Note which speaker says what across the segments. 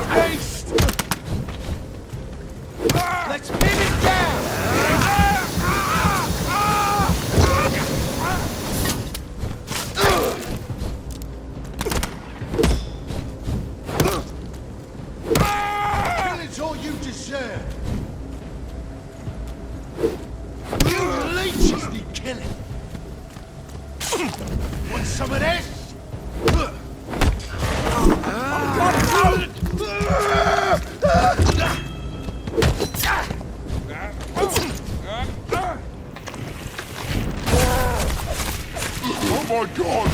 Speaker 1: Haste! Let's pin it down! Kill is all you deserve! You leeches need killing! Want some of this?
Speaker 2: Oh my God!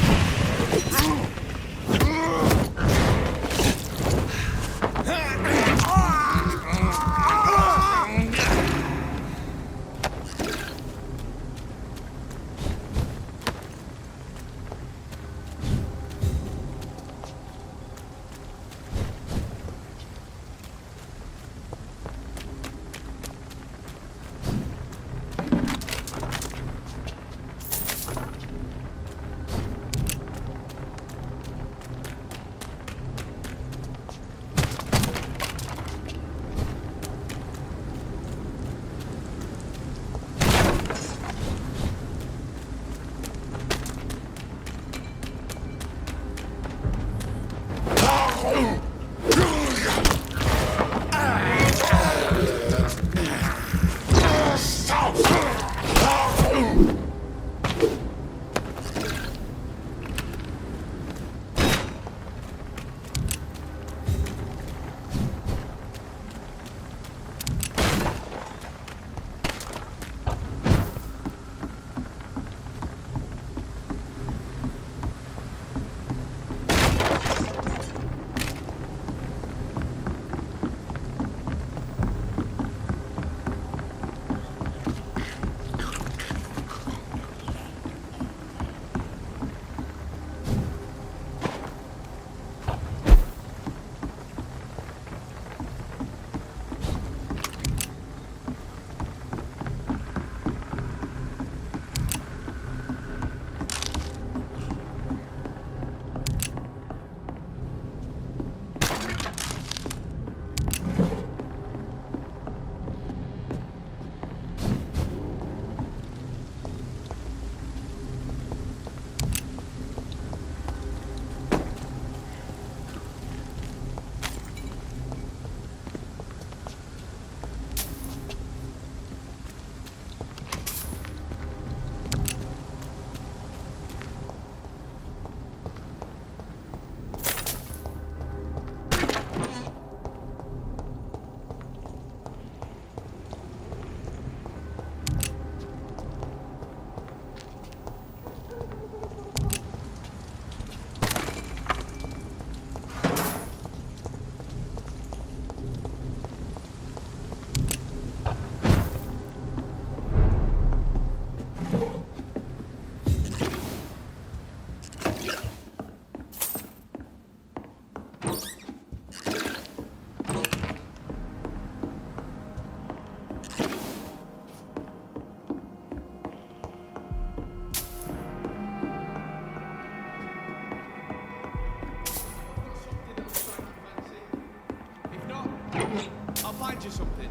Speaker 1: I'll find you something.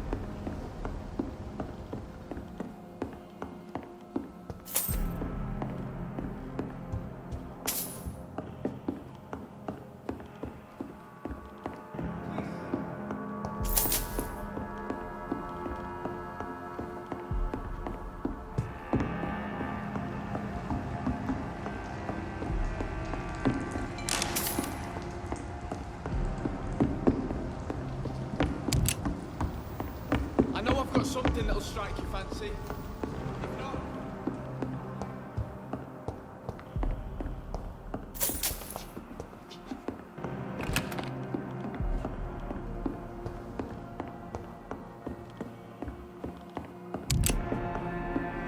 Speaker 1: I know I've got something that'll strike your fancy. If not...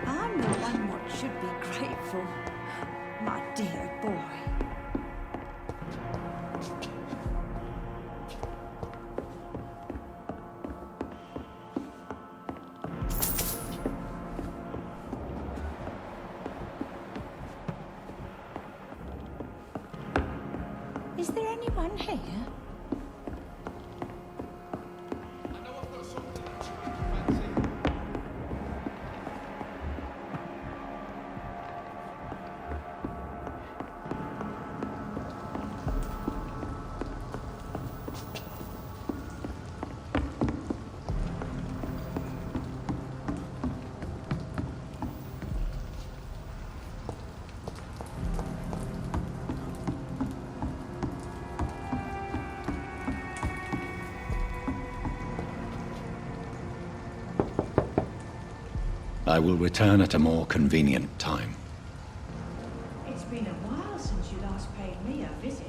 Speaker 3: I'm the one what should be grateful, my dear boy. Is there anyone here?
Speaker 4: I will return at a more convenient time.
Speaker 5: It's been a while since you last paid me a visit.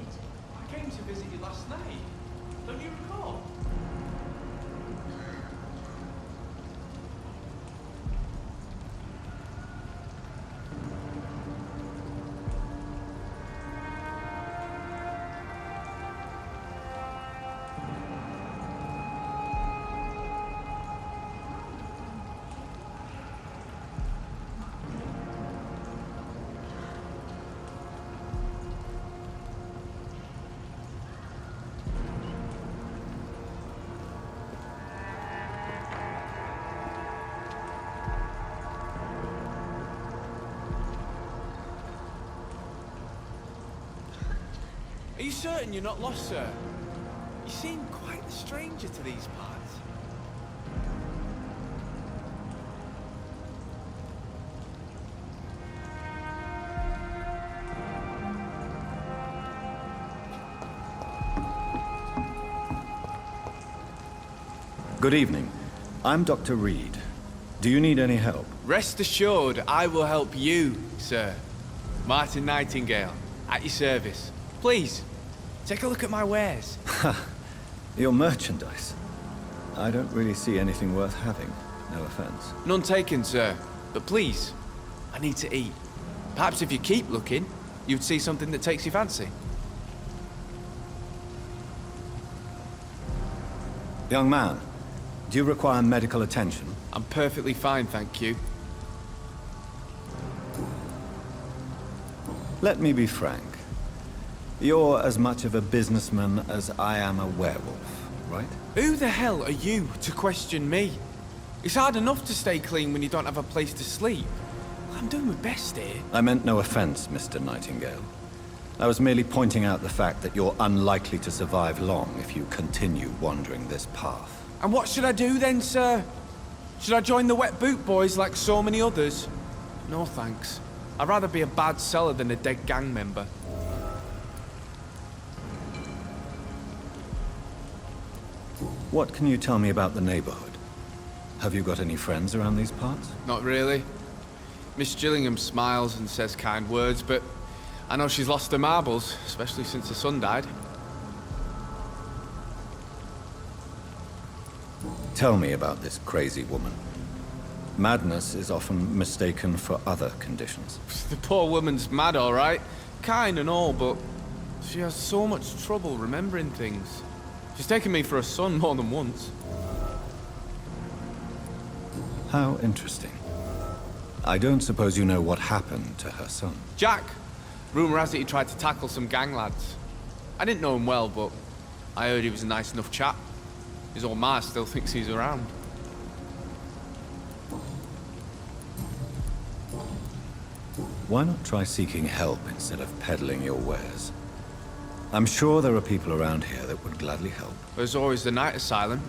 Speaker 1: I came to visit you last night. Don't you recall? Are you certain you're not lost, sir? You seem quite a stranger to these parts.
Speaker 4: Good evening. I'm Dr. Reed. Do you need any help?
Speaker 1: Rest assured, I will help you, sir. Martin Nightingale, at your service. Please, take a look at my wares.
Speaker 4: Your merchandise. I don't really see anything worth having. No offense.
Speaker 1: None taken, sir. But please, I need to eat. Perhaps if you keep looking, you'd see something that takes your fancy.
Speaker 4: Young man, do you require medical attention?
Speaker 1: I'm perfectly fine, thank you.
Speaker 4: Let me be frank. You're as much of a businessman as I am a werewolf, right?
Speaker 1: Who the hell are you to question me? It's hard enough to stay clean when you don't have a place to sleep. I'm doing my best here.
Speaker 4: I meant no offense, Mr. Nightingale. I was merely pointing out the fact that you're unlikely to survive long if you continue wandering this path.
Speaker 1: And what should I do then, sir? Should I join the Wet Boot Boys like so many others? No thanks. I'd rather be a bad seller than a dead gang member.
Speaker 4: What can you tell me about the neighborhood? Have you got any friends around these parts?
Speaker 1: Not really. Miss Gillingham smiles and says kind words, but I know she's lost her marbles, especially since her son died.
Speaker 4: Tell me about this crazy woman. Madness is often mistaken for other conditions.
Speaker 1: The poor woman's mad, all right. Kind and all, but she has so much trouble remembering things. She's taken me for a son more than once.
Speaker 4: How interesting. I don't suppose you know what happened to her son.
Speaker 1: Jack! Rumour has it he tried to tackle some gang lads. I didn't know him well, but I heard he was a nice enough chap. His old ma still thinks he's around.
Speaker 4: Why not try seeking help instead of peddling your wares? I'm sure there are people around here that would gladly help.
Speaker 1: There's always the night asylum.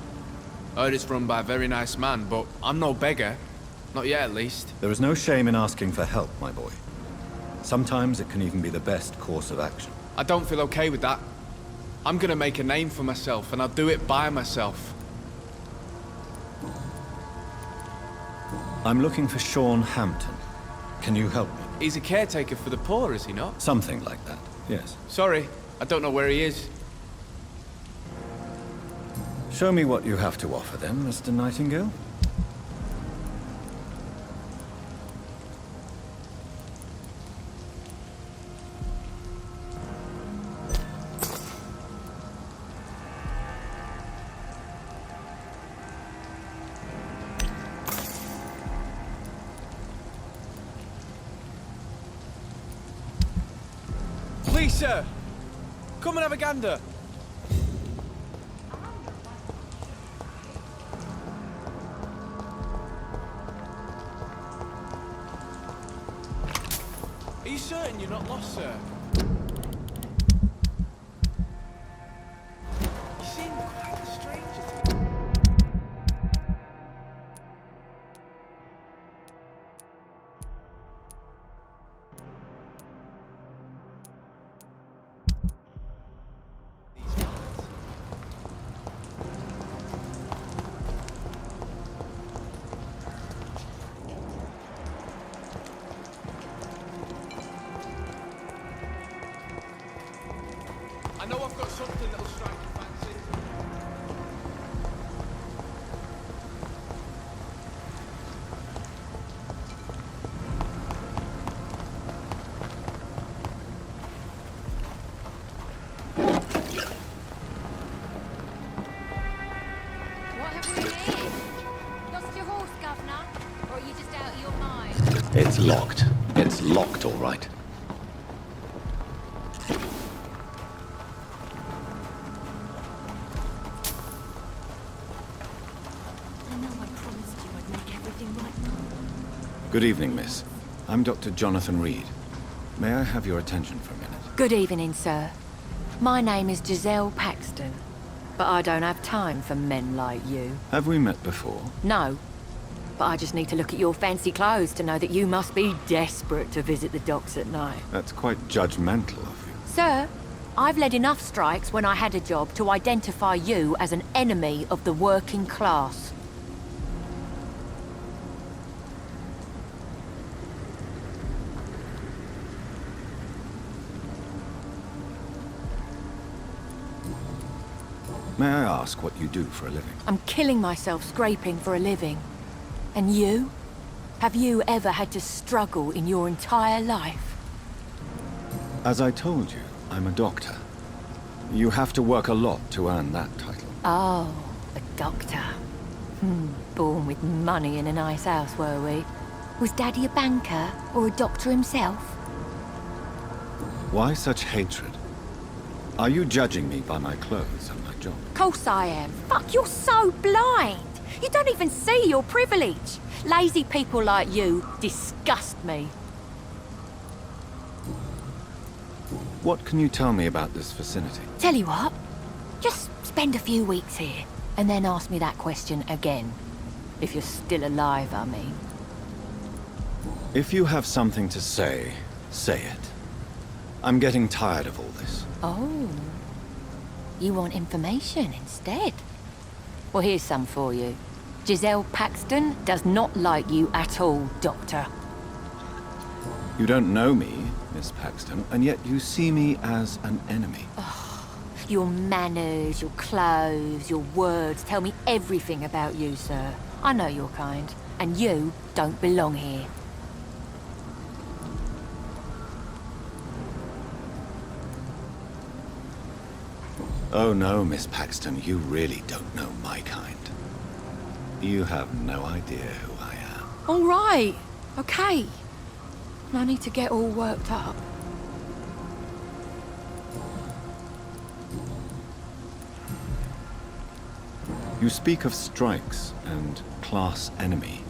Speaker 1: I heard it's run by a very nice man, but I'm no beggar. Not yet, at least.
Speaker 4: There is no shame in asking for help, my boy. Sometimes it can even be the best course of action.
Speaker 1: I don't feel okay with that. I'm gonna make a name for myself, and I'll do it by myself.
Speaker 4: I'm looking for Sean Hampton. Can you help me?
Speaker 1: He's a caretaker for the poor, is he not?
Speaker 4: Something like that, yes.
Speaker 1: Sorry, I don't know where he is.
Speaker 4: Show me what you have to offer then, Mr. Nightingale.
Speaker 1: Please, sir! Come and have a gander! Are you certain you're not lost, sir? You seem quite a stranger to me. something that'll strike your fancy.
Speaker 6: What have we here? Lost your horse, Governor? Or are you just out of your mind?
Speaker 4: It's locked. It's locked, all right.
Speaker 3: I know I promised you I'd make everything right now.
Speaker 4: Good evening, miss. I'm Dr. Jonathan Reed. May I have your attention for a minute?
Speaker 7: Good evening, sir. My name is Giselle Paxton, but I don't have time for men like you.
Speaker 4: Have we met before?
Speaker 7: No, but I just need to look at your fancy clothes to know that you must be desperate to visit the docks at night.
Speaker 4: That's quite judgmental of you.
Speaker 7: Sir, I've led enough strikes when I had a job to identify you as an enemy of the working class.
Speaker 4: May I ask what you do for a living?
Speaker 7: I'm killing myself scraping for a living. And you? Have you ever had to struggle in your entire life?
Speaker 4: As I told you, I'm a doctor. You have to work a lot to earn that title.
Speaker 7: Oh, a doctor. Born with money in a nice house, were we? Was Daddy a banker or a doctor himself?
Speaker 4: Why such hatred? Are you judging me by my clothes and my job?
Speaker 7: Course I am. Fuck, you're so blind. You don't even see your privilege. Lazy people like you disgust me.
Speaker 4: What can you tell me about this vicinity?
Speaker 7: Tell you what, just spend a few weeks here, and then ask me that question again. If you're still alive, I mean.
Speaker 4: If you have something to say, say it. I'm getting tired of all this.
Speaker 7: Oh. You want information instead? Well, here's some for you. Giselle Paxton does not like you at all, Doctor.
Speaker 4: You don't know me, Miss Paxton, and yet you see me as an enemy.
Speaker 7: Your manners, your clothes, your words tell me everything about you, sir. I know your kind, and you don't belong here.
Speaker 4: Oh no, Miss Paxton, you really don't know my kind. You have no idea who I am.
Speaker 7: All right, okay. No need to get all worked up.
Speaker 4: You speak of strikes and class enemy.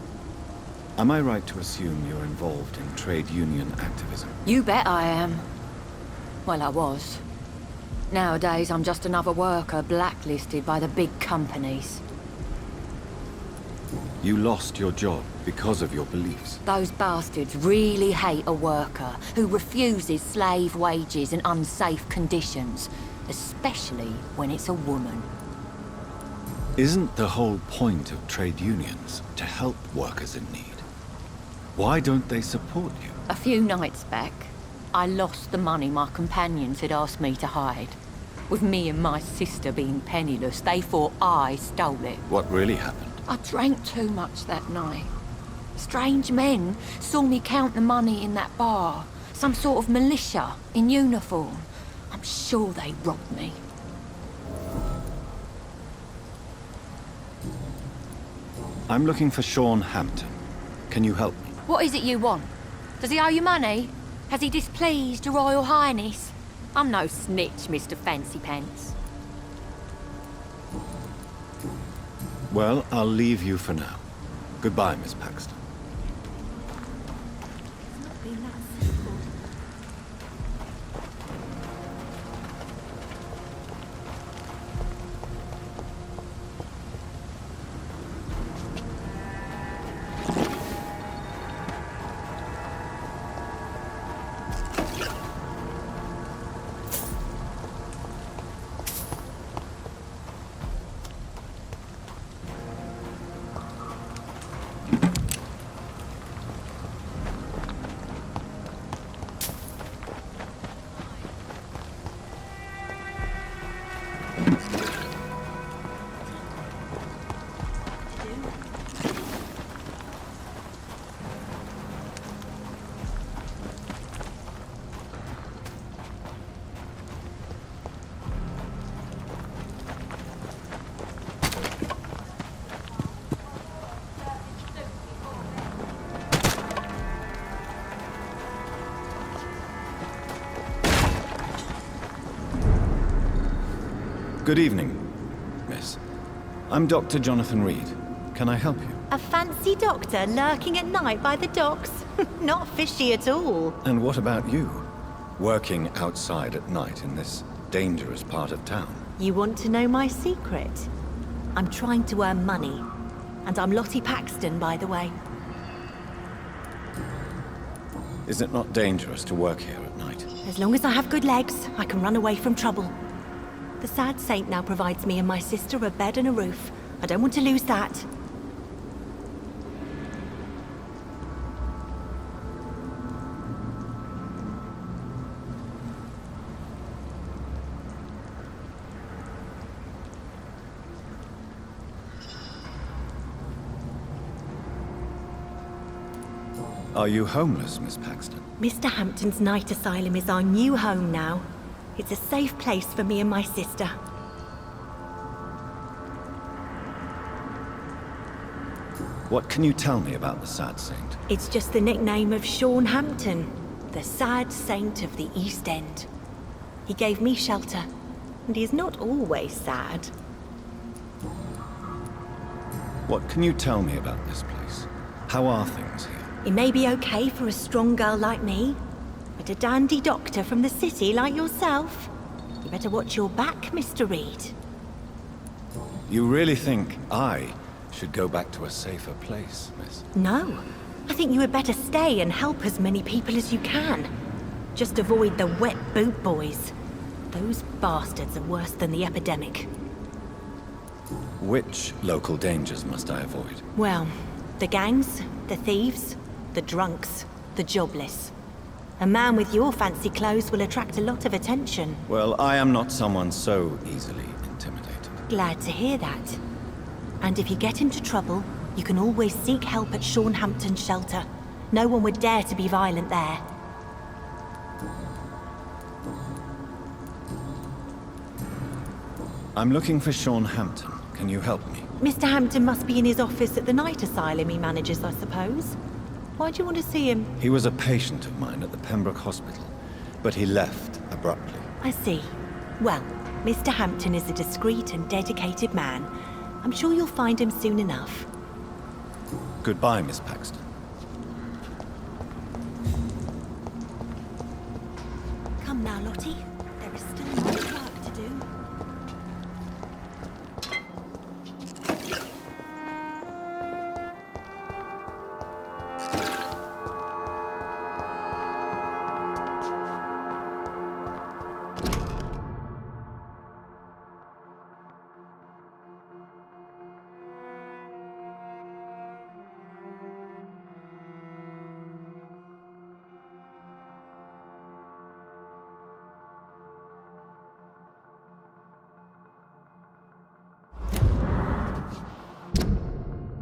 Speaker 4: Am I right to assume you're involved in trade union activism?
Speaker 7: You bet I am. Well, I was. Nowadays, I'm just another worker blacklisted by the big companies.
Speaker 4: You lost your job because of your beliefs.
Speaker 7: Those bastards really hate a worker who refuses slave wages and unsafe conditions, especially when it's a woman.
Speaker 4: Isn't the whole point of trade unions to help workers in need? Why don't they support you?
Speaker 7: A few nights back, I lost the money my companions had asked me to hide. With me and my sister being penniless, they thought I stole it.
Speaker 4: What really happened?
Speaker 7: I drank too much that night. Strange men saw me count the money in that bar. Some sort of militia in uniform. I'm sure they robbed me.
Speaker 4: I'm looking for Sean Hampton. Can you help me?
Speaker 7: What is it you want? Does he owe you money? Has he displeased your Royal Highness? I'm no snitch, Mr. Fancy Pants.
Speaker 4: Well, I'll leave you for now. Goodbye, Miss Paxton.
Speaker 3: It's not been that simple.
Speaker 4: Good evening, miss. I'm Dr. Jonathan Reed. Can I help you?
Speaker 8: A fancy doctor lurking at night by the docks? Not fishy at all.
Speaker 4: And what about you? Working outside at night in this dangerous part of town?
Speaker 8: You want to know my secret? I'm trying to earn money. And I'm Lottie Paxton, by the way.
Speaker 4: Is it not dangerous to work here at night?
Speaker 8: As long as I have good legs, I can run away from trouble. The sad saint now provides me and my sister a bed and a roof. I don't want to lose that.
Speaker 4: Are you homeless, Miss Paxton?
Speaker 8: Mr. Hampton's night asylum is our new home now. It's a safe place for me and my sister.
Speaker 4: What can you tell me about the Sad Saint?
Speaker 8: It's just the nickname of Sean Hampton, the sad saint of the East End. He gave me shelter, and he is not always sad.
Speaker 4: What can you tell me about this place? How are things here?
Speaker 8: It may be okay for a strong girl like me, but a dandy doctor from the city like yourself, you better watch your back, Mr. Reed.
Speaker 4: You really think I should go back to a safer place, miss?
Speaker 8: No, I think you had better stay and help as many people as you can. Just avoid the wet boot boys. Those bastards are worse than the epidemic.
Speaker 4: Which local dangers must I avoid?
Speaker 8: Well, the gangs, the thieves, the drunks, the jobless. A man with your fancy clothes will attract a lot of attention.
Speaker 4: Well, I am not someone so easily intimidated.
Speaker 8: Glad to hear that. And if you get into trouble, you can always seek help at Sean Hampton's shelter. No one would dare to be violent there.
Speaker 4: I'm looking for Sean Hampton. Can you help me?
Speaker 8: Mr. Hampton must be in his office at the night asylum he manages, I suppose. Why do you want to see him?
Speaker 4: He was a patient of mine at the Pembroke Hospital, but he left abruptly.
Speaker 8: I see. Well, Mr. Hampton is a discreet and dedicated man. I'm sure you'll find him soon enough.
Speaker 4: Goodbye, Miss Paxton.
Speaker 8: Come now, Lottie. There is still much work to do.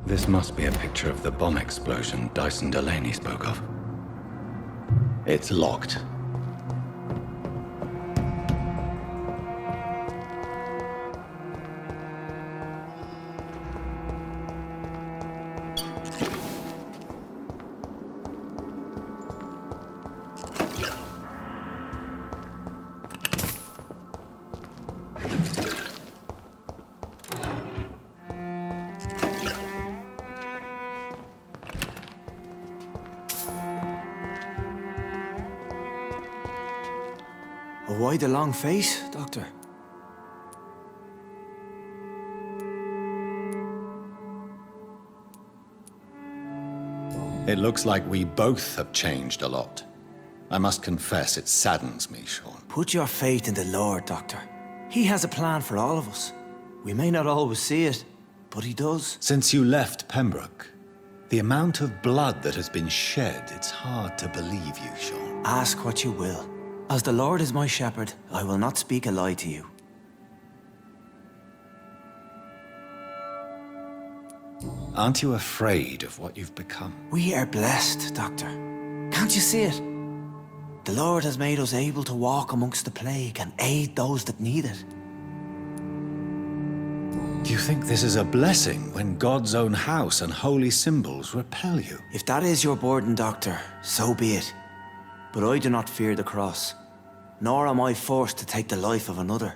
Speaker 4: This must be a picture of the bomb explosion Dyson Delaney spoke of. It's locked.
Speaker 1: Why the long face, Doctor?
Speaker 4: It looks like we both have changed a lot. I must confess, it saddens me, Sean.
Speaker 9: Put your faith in the Lord, Doctor. He has a plan for all of us. We may not always see it, but he does.
Speaker 4: Since you left Pembroke, the amount of blood that has been shed, it's hard to believe you, Sean.
Speaker 9: Ask what you will. As the Lord is my shepherd, I will not speak a lie to you.
Speaker 4: Aren't you afraid of what you've become?
Speaker 9: We are blessed, Doctor. Can't you see it? The Lord has made us able to walk amongst the plague and aid those that need it.
Speaker 4: Do you think this is a blessing when God's own house and holy symbols repel you?
Speaker 9: If that is your burden, Doctor, so be it. But I do not fear the cross, nor am I forced to take the life of another.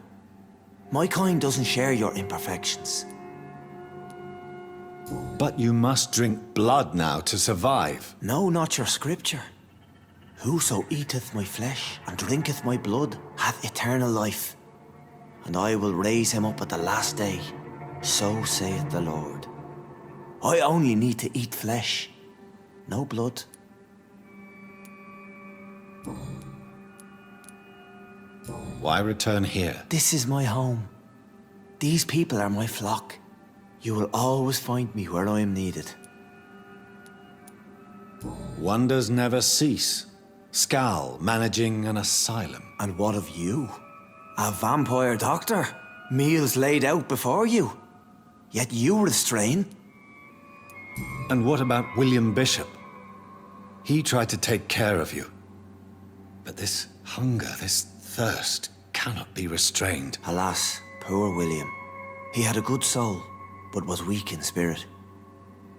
Speaker 9: My kind doesn't share your imperfections.
Speaker 4: But you must drink blood now to survive.
Speaker 9: No, not your scripture. Whoso eateth my flesh and drinketh my blood hath eternal life, and I will raise him up at the last day. So saith the Lord. I only need to eat flesh, no blood.
Speaker 4: Why return here?
Speaker 9: This is my home. These people are my flock. You will always find me where I am needed.
Speaker 4: Wonders never cease. Scal managing an asylum.
Speaker 9: And what of you? A vampire doctor? Meals laid out before you. Yet you restrain.
Speaker 4: And what about William Bishop? He tried to take care of you. But this hunger, this thirst, cannot be restrained.
Speaker 9: Alas, poor William. He had a good soul, but was weak in spirit.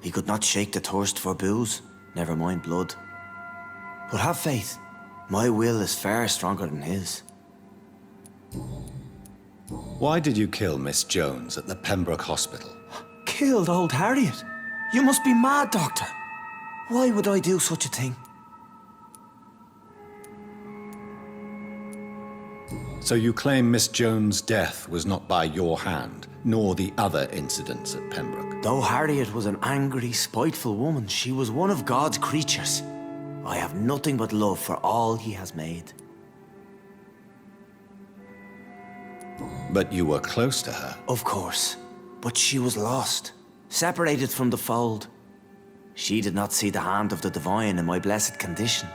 Speaker 9: He could not shake the thirst for booze, never mind blood. But have faith. My will is far stronger than his.
Speaker 4: Why did you kill Miss Jones at the Pembroke Hospital?
Speaker 9: Killed old Harriet? You must be mad, Doctor. Why would I do such a thing?
Speaker 4: So you claim Miss Jones' death was not by your hand, nor the other incidents at Pembroke?
Speaker 9: Though Harriet was an angry, spiteful woman, she was one of God's creatures. I have nothing but love for all he has made.
Speaker 4: But you were close to her.
Speaker 9: Of course. But she was lost, separated from the fold. She did not see the hand of the divine in my blessed condition.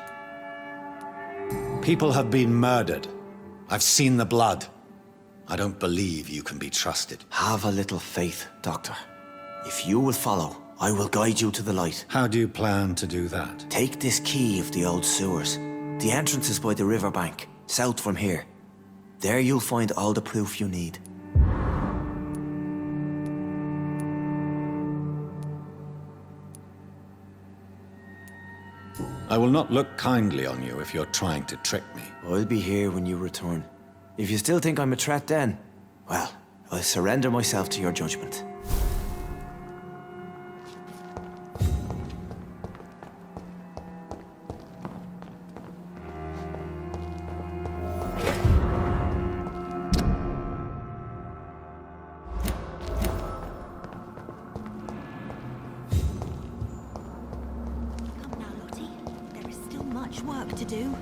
Speaker 4: People have been murdered. I've seen the blood. I don't believe you can be trusted.
Speaker 9: Have a little faith, Doctor. If you will follow, I will guide you to the light.
Speaker 4: How do you plan to do that?
Speaker 9: Take this key of the old sewers. The entrance is by the riverbank, south from here. There you'll find all the proof you need.
Speaker 4: I will not look kindly on you if you're trying to trick me.
Speaker 9: I'll be here when you return. If you still think I'm a threat then, well, I'll surrender myself to your judgment.
Speaker 8: Come now, Lottie. There is still much work to do.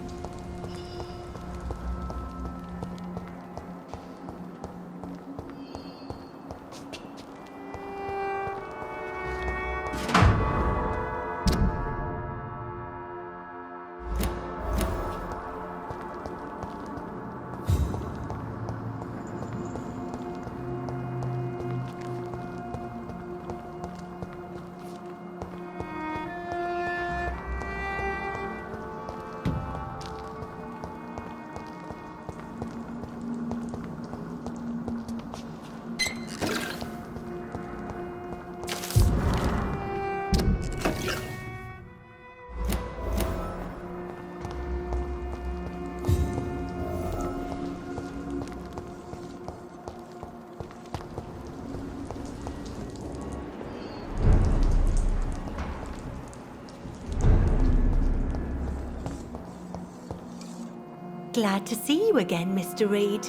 Speaker 8: Glad to see you again, Mr. Reed.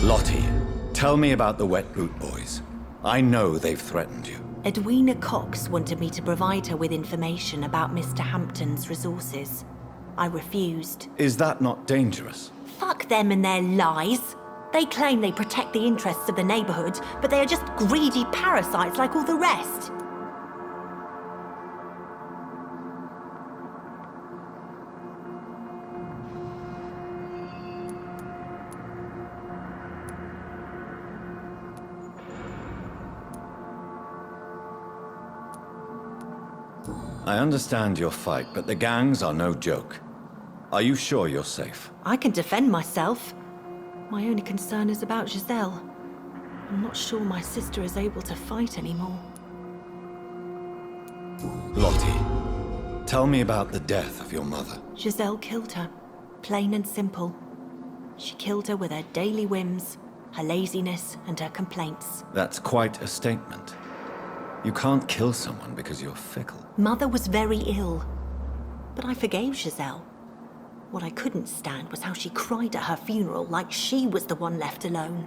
Speaker 4: Lottie, tell me about the Wet Boot Boys. I know they've threatened you.
Speaker 8: Edwina Cox wanted me to provide her with information about Mr. Hampton's resources. I refused.
Speaker 4: Is that not dangerous?
Speaker 8: Fuck them and their lies. They claim they protect the interests of the neighborhood, but they are just greedy parasites like all the rest.
Speaker 4: I understand your fight, but the gangs are no joke. Are you sure you're safe?
Speaker 8: I can defend myself. My only concern is about Giselle. I'm not sure my sister is able to fight anymore.
Speaker 4: Lottie, tell me about the death of your mother.
Speaker 8: Giselle killed her. Plain and simple. She killed her with her daily whims, her laziness, and her complaints.
Speaker 4: That's quite a statement. You can't kill someone because you're fickle.
Speaker 8: Mother was very ill, but I forgave Giselle. What I couldn't stand was how she cried at her funeral like she was the one left alone.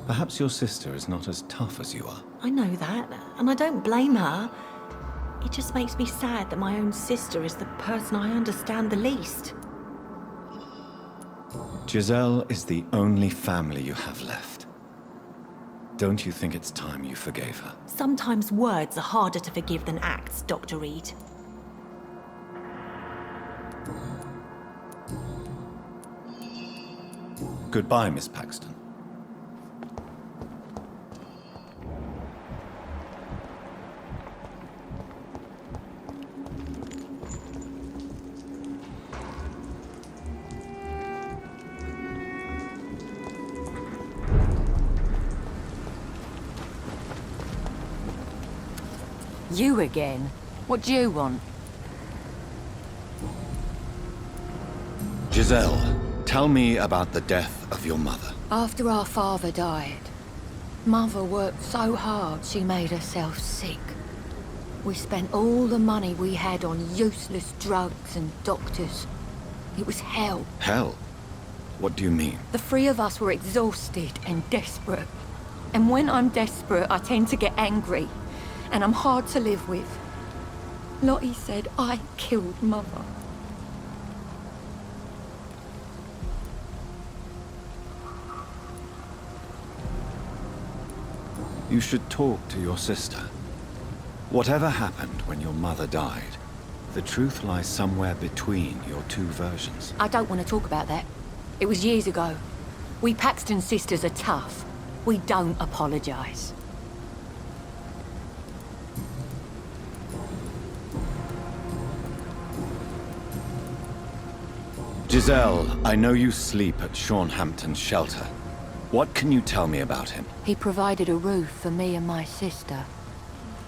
Speaker 4: Perhaps your sister is not as tough as you are.
Speaker 8: I know that, and I don't blame her. It just makes me sad that my own sister is the person I understand the least.
Speaker 4: Giselle is the only family you have left. Don't you think it's time you forgave her?
Speaker 8: Sometimes words are harder to forgive than acts, Dr. Reed.
Speaker 4: Goodbye, Miss Paxton.
Speaker 7: You again? What do you want?
Speaker 4: Giselle, tell me about the death of your mother.
Speaker 7: After our father died, Mother worked so hard she made herself sick. We spent all the money we had on useless drugs and doctors. It was hell.
Speaker 4: Hell? What do you mean?
Speaker 7: The three of us were exhausted and desperate. And when I'm desperate, I tend to get angry. And I'm hard to live with. Lottie said I killed Mother.
Speaker 4: You should talk to your sister. Whatever happened when your mother died, the truth lies somewhere between your two versions.
Speaker 7: I don't want to talk about that. It was years ago. We Paxton sisters are tough. We don't apologize.
Speaker 4: Giselle, I know you sleep at Sean Hampton's shelter. What can you tell me about him?
Speaker 7: He provided a roof for me and my sister.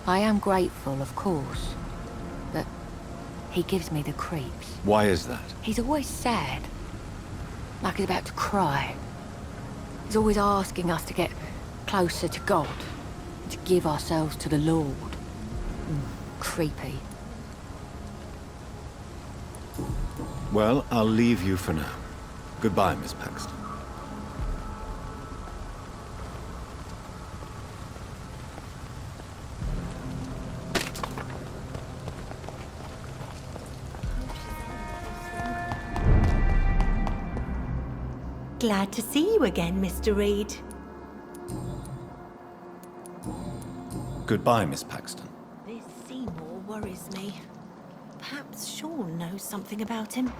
Speaker 7: I am grateful, of course, but he gives me the creeps.
Speaker 4: Why is that?
Speaker 7: He's always sad, like he's about to cry. He's always asking us to get closer to God, to give ourselves to the Lord. Creepy.
Speaker 4: Well, I'll leave you for now. Goodbye, Miss Paxton.
Speaker 8: Glad to see you again, Mr. Reed.
Speaker 4: Goodbye, Miss Paxton.
Speaker 8: This Seymour worries me. Perhaps Sean knows something about him.